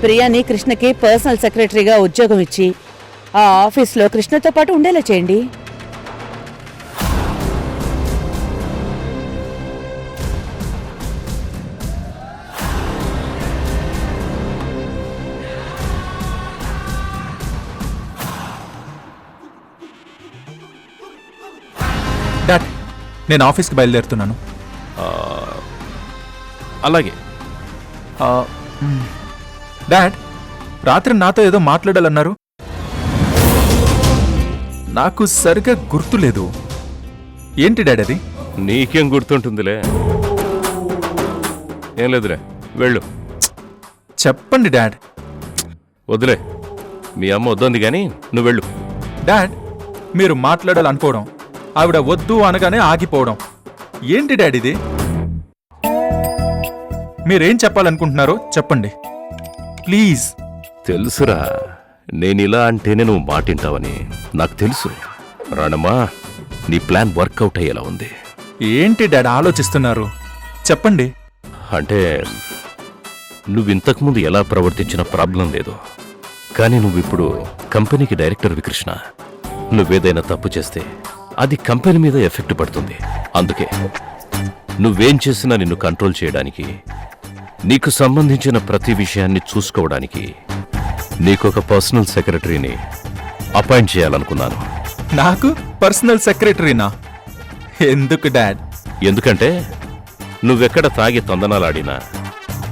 ప్రియాని కృష్ణకి పర్సనల్ సెక్రటరీగా ఉద్యోగం ఇచ్చి ఆ ఆఫీస్లో కృష్ణతో పాటు ఉండేలా చేయండి. డాడ్, నేను ఆఫీస్కి బయలుదేరుతున్నాను. అలాగే. డాడ్, రాత్రి నాతో ఏదో మాట్లాడాలన్నారు. నాకు సరిగా గుర్తులేదు. ఏంటి డాడ్ అది? నీకేం గుర్తుంటుందిలే. ఏం లేదులే, వెళ్ళు. చెప్పండి డాడ్. వదిలే, మీ అమ్మ వద్దంది కానీ నువ్వు వెళ్ళు. డాడ్, మీరు మాట్లాడాలనుకోవడం, ఆవిడ వద్దు అనగానే ఆగిపోవడం, ఏంటి డాడ్ ఇది? మీరేం చెప్పాలనుకుంటున్నారో చెప్పండి ప్లీజ్. తెలుసురా, నేనిలా అంటేనే నువ్వు మాటింటావని నాకు తెలుసు. రాణమ్మా, నీ ప్లాన్ వర్కౌట్ అయ్యేలా ఉంది. ఏంటి డాడ్ ఆలోచిస్తున్నారు? చెప్పండి. అంటే నువ్వింతకుముందు ఎలా ప్రవర్తించిన ప్రాబ్లం లేదు, కానీ నువ్విప్పుడు కంపెనీకి డైరెక్టర్వి కృష్ణ. నువ్వేదైనా తప్పు చేస్తే అది కంపెనీ మీద ఎఫెక్ట్ పడుతుంది. అందుకే నువ్వేం చేసినా నిన్ను కంట్రోల్ చేయడానికి, నీకు సంబంధించిన ప్రతి విషయాన్ని చూసుకోవడానికి నీకొక పర్సనల్ సెక్రటరీని అపాయింట్ చేయాలనుకున్నాను. నాకు పర్సనల్ సెక్రటరీనా? ఎందుకు డాడ్? ఎందుకంటే నువ్వెక్కడ తాగి తొందనాలాడినా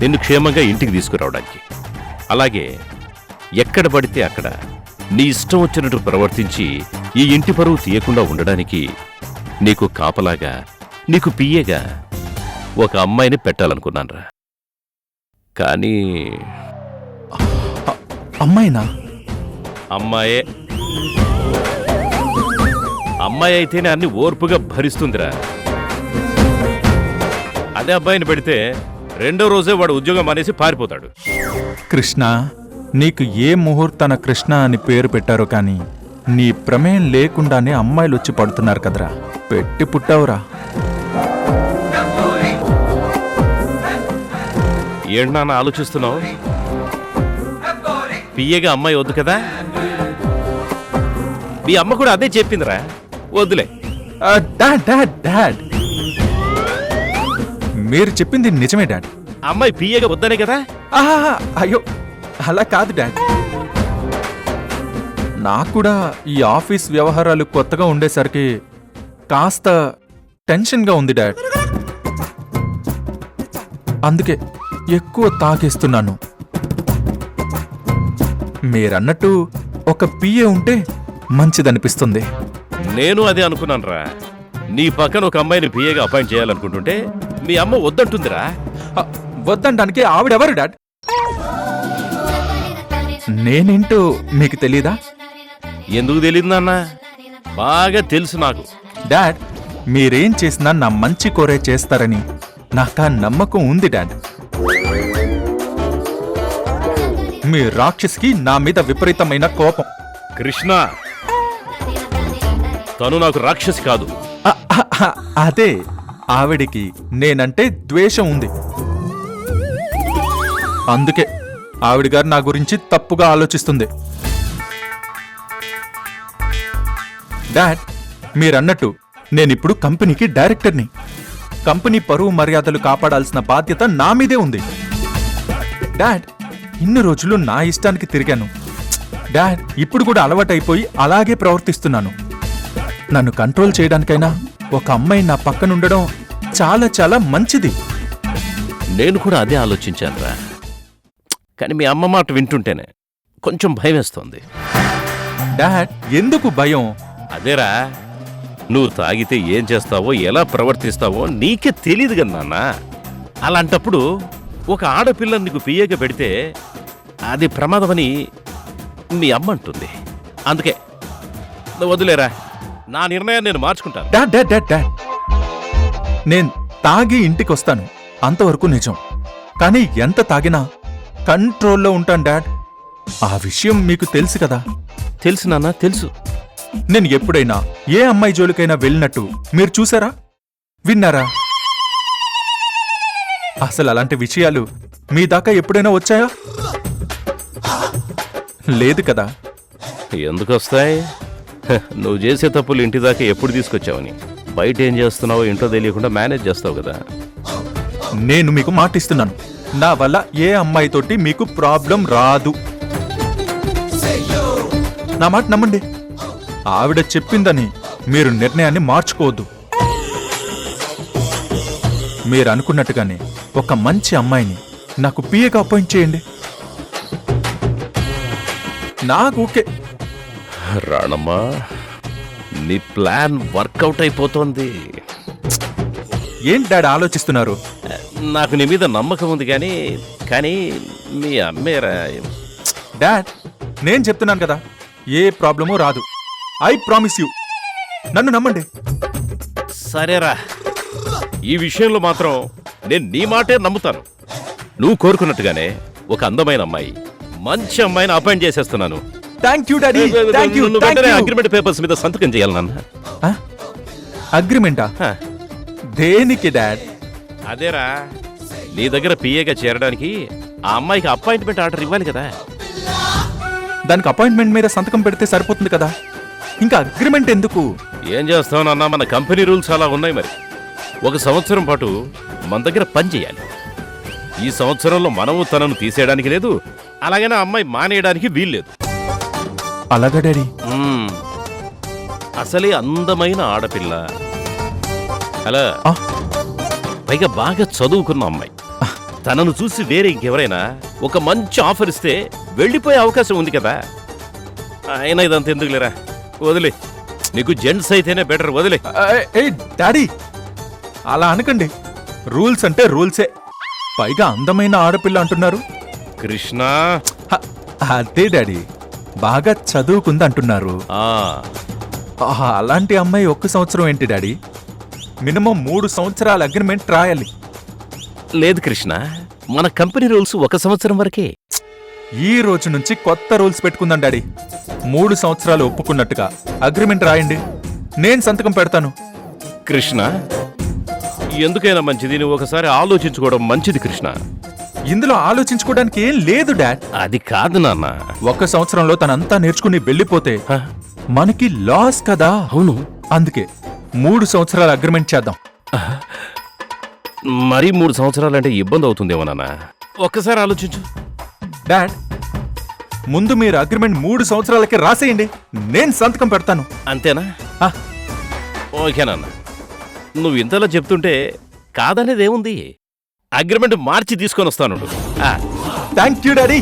నిన్ను క్షేమంగా ఇంటికి తీసుకురావడానికి, అలాగే ఎక్కడ పడితే అక్కడ నీ ఇష్టం వచ్చినట్టు ప్రవర్తించి ఈ ఇంటి పరువు తీయకుండా ఉండడానికి నీకు కాపలాగా, నీకు పియ్యగా ఒక అమ్మాయిని పెట్టాలనుకున్నానురా. కానీ అమ్మాయినా? అమ్మాయే. అమ్మాయి అయితేనే అన్ని ఓర్పుగా భరిస్తుందిరా. అదే అబ్బాయిని పెడితే రెండో రోజే వాడు ఉద్యోగం మానేసి పారిపోతాడు. కృష్ణ, నీకు ఏ ముహూర్తాన కృష్ణ అని పేరు పెట్టారో కానీ నీ ప్రమేయం లేకుండానే అమ్మాయిలు వచ్చి పడుతున్నారు కదరా. పెట్టి పుట్టావురా. ఏంటి నాన్న ఆలోచిస్తున్నావు? పియ్యగా అమ్మాయి వద్దు కదా? మీ అమ్మ కూడా అదే చెప్పిందిరా. వద్దులే. డాడ్ డాడ్ డాడ్, మీరు చెప్పింది నిజమే డాడ్. అమ్మాయి పియ్యగా వద్దనే కదా? అయ్యో, అలా కాదు డాడ్. నాకు కూడా ఈ ఆఫీస్ వ్యవహారాలు కొత్తగా ఉండేసరికి కాస్త టెన్షన్గా ఉంది డాడ్. అందుకే ఎక్కువ తాగేస్తున్నాను. మీరన్నట్టు ఒక పిఏ ఉంటే మంచిదనిపిస్తుంది. నేను అదే అనుకున్నానురా. నీ పక్కన ఒక అమ్మాయిని పిఏగా అపాయింట్ చేయాలనుకుంటుంటే మీ అమ్మ వద్దంటుందిరా. వద్దంటానికి ఆవిడెవరు డాడ్? నేనేంటో మీకు తెలీదా? ఎందుకు తెలియదు నాన్న? బాగా తెలుసు నాకు. డాడ్, మీరేం చేసినా నా మంచి కోరే చేస్తారని నాకా నమ్మకం ఉంది డాడ్. మీ రాక్షసికి నా మీద విపరీతమైన కోపం. కృష్ణ, తను నాకు రాక్షసి కాదు. అదే, ఆవిడికి నేనంటే ద్వేషం ఉంది. అందుకే ఆవిడ గారు నా గురించి తప్పుగా ఆలోచిస్తుంది. డాడ్, మీరన్నట్టు నేనిప్పుడు కంపెనీకి డైరెక్టర్ని. కంపెనీ పరువు మర్యాదలు కాపాడాల్సిన బాధ్యత నా మీదే ఉంది. డాడ్, ఇన్ని రోజులు నా ఇష్టానికి తిరిగాను. డాడ్, ఇప్పుడు కూడా అలవాటైపోయి అలాగే ప్రవర్తిస్తున్నాను. నన్ను కంట్రోల్ చేయడానికైనా ఒక అమ్మాయి నా పక్కనుండడం చాలా చాలా మంచిది. నేను కూడా అదే ఆలోచించానురా. కానీ మీ అమ్మ మాట వింటుంటేనే కొంచెం భయం వేస్తోంది. డాడ్, ఎందుకు భయం? అదేరా, నువ్వు తాగితే ఏం చేస్తావో ఎలా ప్రవర్తిస్తావో నీకే తెలియదు కదా నాన్న. అలాంటప్పుడు ఒక ఆడపిల్లని నీకు పియ్యగా పెడితే అది ప్రమాదమని మీ అమ్మ అంటుంది. అందుకే నువ్వు వదిలేరా, నా నిర్ణయాన్ని నేను మార్చుకుంటాను. డాడ్ డాడ్ డాడ్ డాడ్ నేను తాగి ఇంటికి వస్తాను, అంతవరకు నిజం. కానీ ఎంత తాగినా కంట్రోల్లో ఉంటాను డాడ్. ఆ విషయం మీకు తెలుసు కదా. తెలుసు నాన్న, తెలుసు. నేను ఎప్పుడైనా ఏ అమ్మాయి జోలికైనా వెళ్ళినట్టు మీరు చూసారా, విన్నారా? అసలు అలాంటి విషయాలు మీ దాకా ఎప్పుడైనా వచ్చాయా? లేదు కదా. ఎందుకు వస్తాయి? నువ్వు చేసే తప్పులు ఇంటి దాకా ఎప్పుడు తీసుకొచ్చావని. బయట ఏం చేస్తున్నావో ఇంట్లో తెలియకుండా మేనేజ్ చేస్తావు కదా. నేను మీకు మాటిస్తున్నాను, నా వల్ల ఏ అమ్మాయితోటి మీకు ప్రాబ్లం రాదు. నా మాట నమ్మండి. ఆవిడ చెప్పిందని మీరు నిర్ణయాన్ని మార్చుకోవద్దు. మీరు అనుకున్నట్టుగానే ఒక మంచి అమ్మాయిని నాకు పిఏగా అపాయింట్ చేయండి. నాకు ఓకే. రాణమ్మా, నీ ప్లాన్ వర్కౌట్ అయిపోతోంది. ఏం డాడ్ ఆలోచిస్తున్నారు? నాకు నీ మీద నమ్మకం ఉంది, కానీ మీ అమ్మేరా. డాడ్ నేను చెప్తున్నాను కదా, ఏ ప్రాబ్లమూ రాదు. I promise you. నన్ను నమ్మండి. సరేరా, ఈ విషయంలో మాత్రం నేను నీ మాటే నమ్ముతాను. నువ్వు కోరుకున్నట్టుగానే ఒక అందమైన అమ్మాయి, మంచి అమ్మాయిని అపాయింట్ చేసేస్తున్నాను. Thank you daddy. Thank you. Agreement papers మీద సంతకం చేయాలి నాన్న. అగ్రిమెంటా? దేనికి డాడ్? అదేరా, నీ దగ్గర పిఏగా చేరడానికి ఆ అమ్మాయికి అపాయింట్మెంట్ ఆర్డర్ ఇవ్వాలి కదా. దానికి అపాయింట్మెంట్ మీద సంతకం పెడితే సరిపోతుంది కదా, ఇంకా అగ్రిమెంట్ ఎందుకు? ఏం చేస్తావు నాన్న, మన కంపెనీ రూల్స్ అలా ఉన్నాయి. మరి 1 సంవత్సరం పాటు మన దగ్గర పని చేయాలి. ఈ సంవత్సరంలో మనము తనను తీసేయడానికి లేదు, అలాగనే అమ్మాయి మానేయడానికి వీల్లేదు. అలాగా డాడీ? అసలే అందమైన ఆడపిల్ల, అలా పైగా బాగా చదువుకున్న అమ్మాయి. తనను చూసి వేరే ఇంకెవరైనా ఒక మంచి ఆఫర్ ఇస్తే వెళ్ళిపోయే అవకాశం ఉంది కదా. అయినా ఇదంతా ఎందుకు లేరా, వదిలే. నీకు జెంట్స్ అయితేనే బెటర్, వదిలే. డాడీ అలా అనకండి. రూల్స్ అంటే రూల్సే. పైగా అందమైన ఆడపిల్ల అంటున్నారు. కృష్ణ, అదే డాడీ, బాగా చదువుకుంది అంటున్నారు. అలాంటి అమ్మాయి 1 సంవత్సరం ఏంటి డాడీ? మినిమం 3 సంవత్సరాల అగ్రిమెంట్ రాయాలి. లేదు కృష్ణ, మన కంపెనీ రూల్స్ 1 సంవత్సరం వరకే. ఈ రోజు నుంచి కొత్త రూల్స్ పెట్టుకుందాం డాడీ. 3 సంవత్సరాలు ఒప్పుకున్నట్టుగా అగ్రిమెంట్ రాయండి, నేను సంతకం పెడతాను. కృష్ణ, ఎందుకైనా మంచిది నువ్వు ఒకసారి ఆలోచించుకోవడం మంచిది కృష్ణ. ఇందులో ఆలోచించుకోవడానికి ఏం లేదు డాడ్. అది కాదు నాన్న. 1 సంవత్సరంలో తనంతా నేర్చుకుని వెళ్ళిపోతే మనకి లాస్ కదా. అవును, అందుకే 3 సంవత్సరాల అగ్రిమెంట్ చేద్దాం. మరీ 3 సంవత్సరాలంటే ఇబ్బంది అవుతుందేమో నాన్న. ఒక్కసారి ఆలోచించు. డాడ్ ముందు మీరు అగ్రిమెంట్ 3 సంవత్సరాలకి రాసేయండి, నేను సంతకం పెడతాను. అంతేనా? ఓకే నాన్న, నువ్వు ఇంతలా చెప్తుంటే కాదనేదేముంది. అగ్రిమెంట్ మార్చి తీసుకొని వస్తాను. Thank you daddy.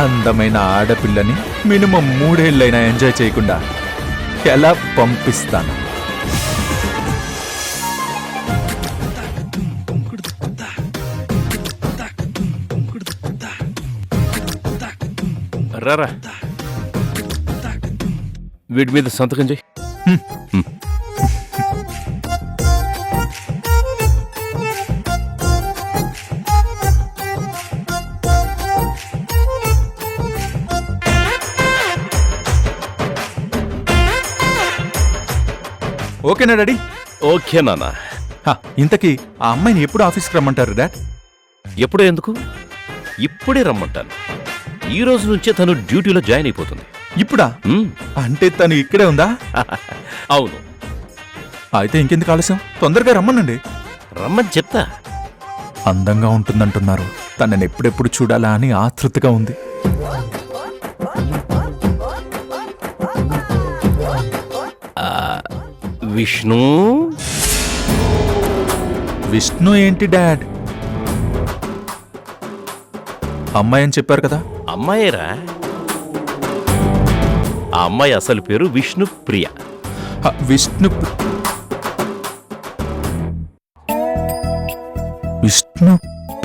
అందమైన ఆడపిల్లని మినిమం 3 ఏళ్ళైనా ఎంజాయ్ చేయకుండా ఎలా పంపిస్తాను? రారా, వీటి మీద సంతకం చేయి. ఓకేనా డాడీ? ఓకే నాన్న. ఇంతకీ ఆ అమ్మాయిని ఎప్పుడు ఆఫీస్కి రమ్మంటారు డాడ్? ఎప్పుడో ఎందుకు, ఇప్పుడే రమ్మంటాను. ఈ రోజు నుంచే తను డ్యూటీలో జాయిన్ అయిపోతుంది. ఇప్పుడా? అంటే తను ఇక్కడే ఉందా? అవును. అయితే ఇంకెందుకు ఆలస్యం, తొందరగా రమ్మనండి. రమ్మని చెప్తా. అందంగా ఉంటుందంటున్నారు, తనని ఎప్పుడెప్పుడు చూడాలా అని ఆతృతగా ఉంది. విష్ణు విష్ణు ఏంటి డాడ్? అమ్మాయి అని చెప్పారు కదా. అమ్మాయేరా? ఆ అమ్మాయి అసలు పేరు విష్ణు ప్రియ. విష్ణు విష్ణు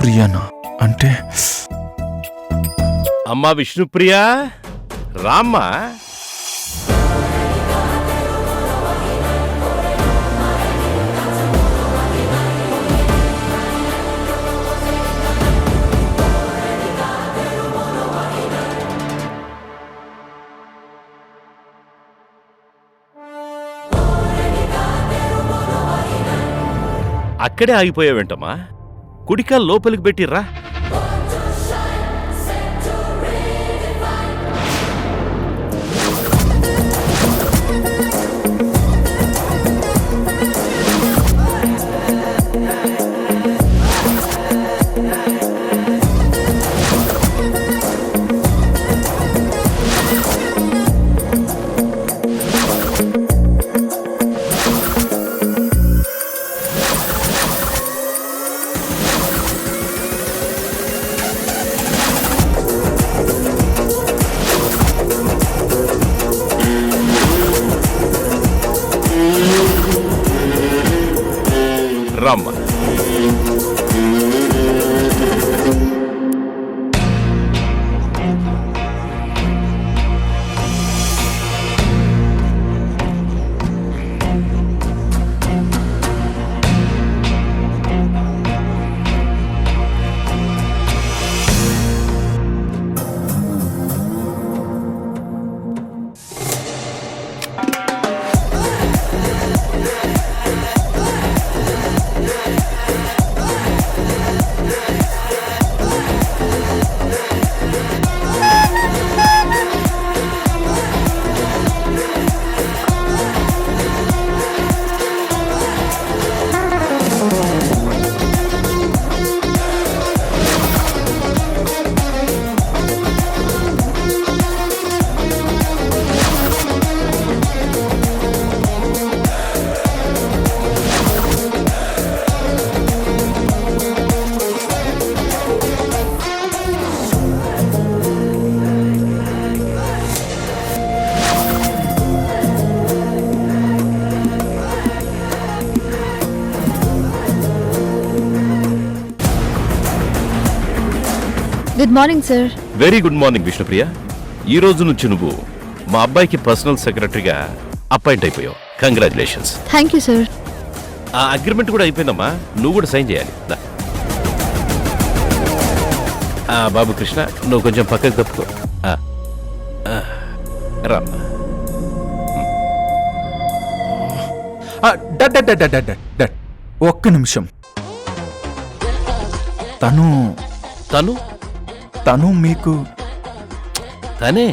ప్రియనా అంటే? అమ్మా విష్ణుప్రియ, రామ్మా. అక్కడే ఆగిపోయావేంటమ్మా? కుడికాలు లోపలికి పెట్టిర్రా. రామ్మా. Good morning sir. Very good morning Vishnupriya. ఈ రోజు నుంచి నువ్వు మా అబ్బాయికి పర్సనల్ సెక్రటరీగా అపాయింట్ అయిపోయావు. కంగ్రాచులేషన్స్. Thank you sir. ఆ అగ్రిమెంట్ కూడా అయిపోయిందమ్మా, నువ్వు కూడా సైన్ చేయాలి. దా. బాబు కృష్ణ, నువ్వు కొంచెం పక్కకు తప్పుకో. రామ్మా. Dad dad dad dad dad, ఒక్క నిమిషం. తను తను తను మీకు తనే?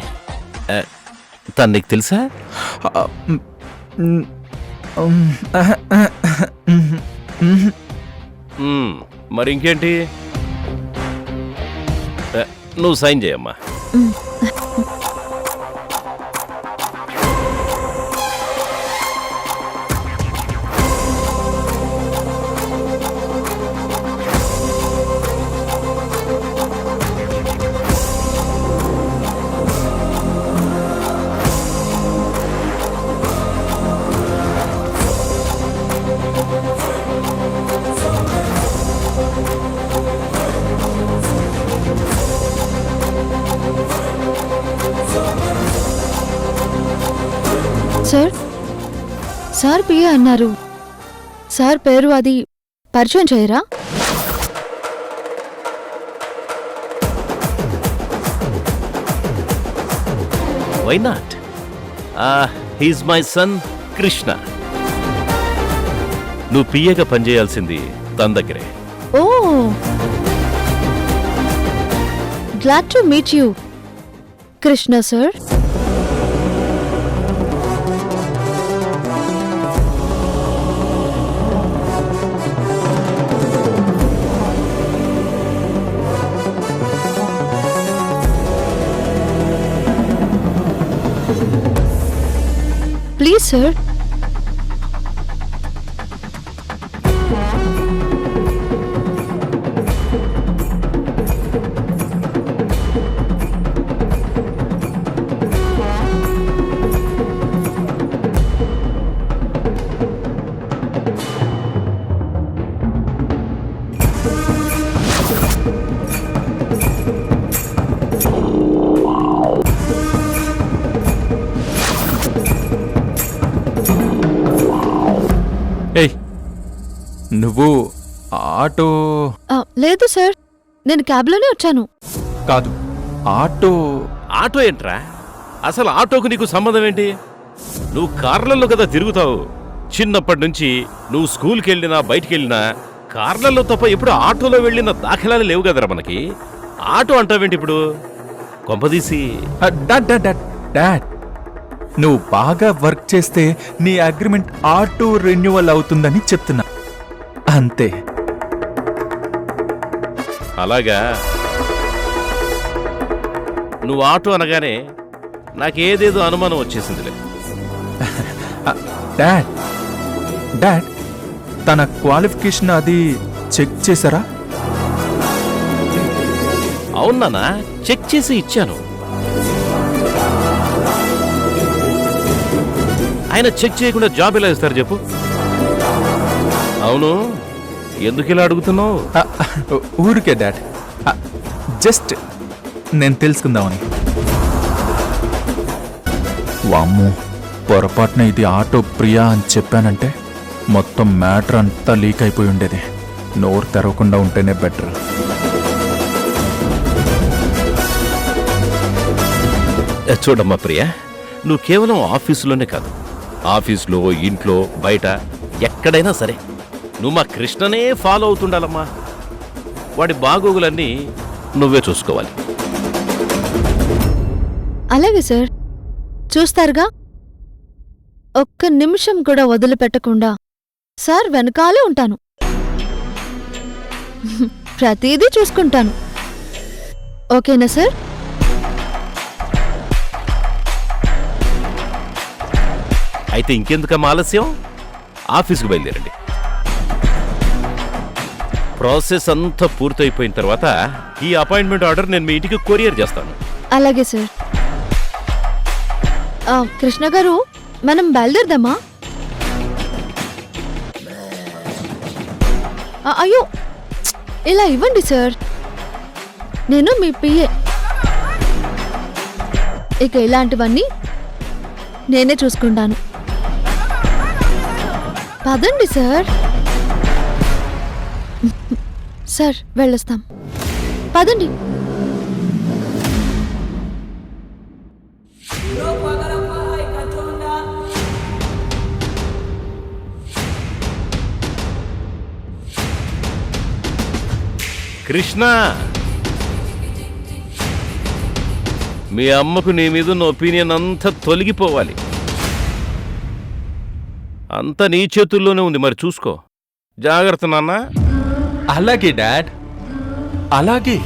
తను నీకు తెలుసా? మరి ఇంకేంటి? నువ్వు సైన్ చేయమ్మా. సార్, సార్ పిఏ అన్నారు. సార్ పేరు అది పరిచయం చేయరా? Why not? He's my son Krishna. నువ్వు పిఏగా పనిచేయాల్సింది తన దగ్గరే. Oh, glad to meet you Krishna sir. Please sir, ఏయ్ నువ్వు ఆటో లేదు సార్, నేను క్యాబ్లోనే వచ్చాను. కాదు ఆటో ఆటో ఏంట్రా? అసలు ఆటోకు నీకు సంబంధం ఏంటి? నువ్వు కార్లలో కదా తిరుగుతావు. చిన్నప్పటి నుంచి నువ్వు స్కూల్కి వెళ్ళినా బయటికి వెళ్ళినా కార్లలో తప్ప ఎప్పుడు ఆటోలో వెళ్ళిన దాఖలాలు లేవు కదరా మనకి. ఆటో అంటావేంటి ఇప్పుడు? కొంపదీసి డాడ్ డాడ్ డాడ్ డాడ్ నువ్వు బాగా వర్క్ చేస్తే నీ అగ్రిమెంట్ ఆటో రెన్యువల్ అవుతుందని చెప్తున్నా అంతే. అలాగా? నువ్వు ఆటో అనగానే నాకేదేదో అనుమానం వచ్చేసిందిలే. డాడ్ డాడ్ తన క్వాలిఫికేషన్ అది చెక్ చేశారా? అవునా? చెక్ చేసి ఇచ్చాను. ఆయన చెక్ చేయకుండా జాబ్ ఎలా ఇస్తారు చెప్పు? అవును, ఎందుకు ఇలా అడుగుతున్నావు? ఊరికే డాడ్, జస్ట్ నేను తెలుసుకుందామని. వామ్మో, పొరపాటున ఇది ఆటో ప్రియా అని చెప్పానంటే మొత్తం మ్యాటర్ అంతా లీక్ అయిపోయి ఉండేది. నోరు తెరవకుండా ఉంటేనే బెటర్. చూడమ్మా ప్రియా, నువ్వు కేవలం ఆఫీసులోనే కాదు, ఆఫీసులో, ఇంట్లో, బయట ఎక్కడైనా సరే నువ్వు మా కృష్ణనే ఫాలో అవుతుండాలమ్మా. వాడి బాగోగులన్నీ నువ్వే చూసుకోవాలి. అలాగే సార్, చూస్తారుగా. ఒక్క నిమిషం కూడా వదిలిపెట్టకుండా సార్ వెనకాలే ఉంటాను. ప్రతిదీ చూసుకుంటాను. ఓకేనా సార్? అయితే ఇంకెందుకమ్మా ఆలస్యం? ఆఫీస్కి బయలుదేరండి. ప్రాసెస్ అంతా పూర్తయిపోయిన తర్వాత ఈ అపాయింట్మెంట్ ఆర్డర్ నేను మీ ఇంటికి కొరియర్ చేస్తాను. అలాగే సార్. కృష్ణ గారు, మనం బయలుదేరదామా? అయ్యో, ఇలా ఇవ్వండి సార్, నేను మీ పిఏ. ఇక ఇలాంటివన్నీ నేనే చూసుకుంటాను. పదండి సార్. సార్ వెళ్ళొస్తాం, పదండి. కృష్ణ, మీ అమ్మకు నీ మీద ఉన్న ఒపీనియన్ అంతా తొలగిపోవాలి. అంతా నీ చేతుల్లోనే ఉంది, మరి చూసుకో. జాగ్రత్త నాన్న. అలాగే డాడ్, అలాగే.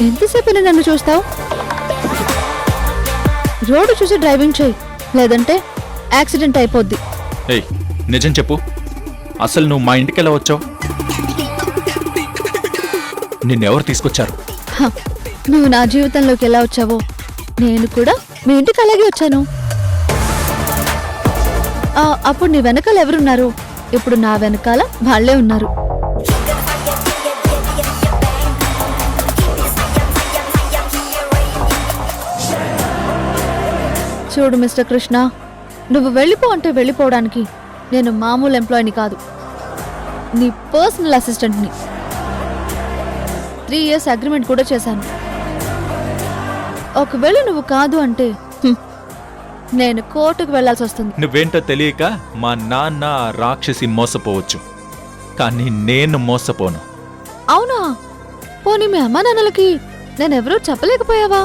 ఎంతసేపు నన్ను చూస్తావు? రోడ్డు చూసి డ్రైవింగ్ చేయి, లేదంటే యాక్సిడెంట్ అయిపోద్ది. ఏయ్ నిజం చెప్పు, అసలు నువ్వు మా ఇంటికి ఎలా వచ్చావు? నిన్నెవరు తీసుకొచ్చారు? నువ్వు నా జీవితంలోకి ఎలా వచ్చావో నేను కూడా మీ ఇంటికి అలాగే వచ్చాను. అప్పుడు నీ వెనకాల ఎవరున్నారు? ఇప్పుడు నా వెనకాల వాళ్ళే ఉన్నారు. చూడు మిస్టర్ కృష్ణ, నువ్వు వెళ్ళిపో అంటే వెళ్ళిపోవడానికి నేను మామూలు ఎంప్లాయీని కాదు, నీ పర్సనల్ అసిస్టెంట్ని. 3 years అగ్రిమెంట్ కూడా చేశాను. ఒకవేళ నువ్వు కాదు అంటే నేను కోర్టుకు వెళ్లాల్సి వస్తుంది. నువ్వేంటో తెలియక మా నాన్న రాక్షసి మోసపోవచ్చు, కానీ నేను మోసపోను. అవునా? పోనీ మీ అమ్మా నాన్నలకి నేనెవరూ చెప్పలేకపోయావా?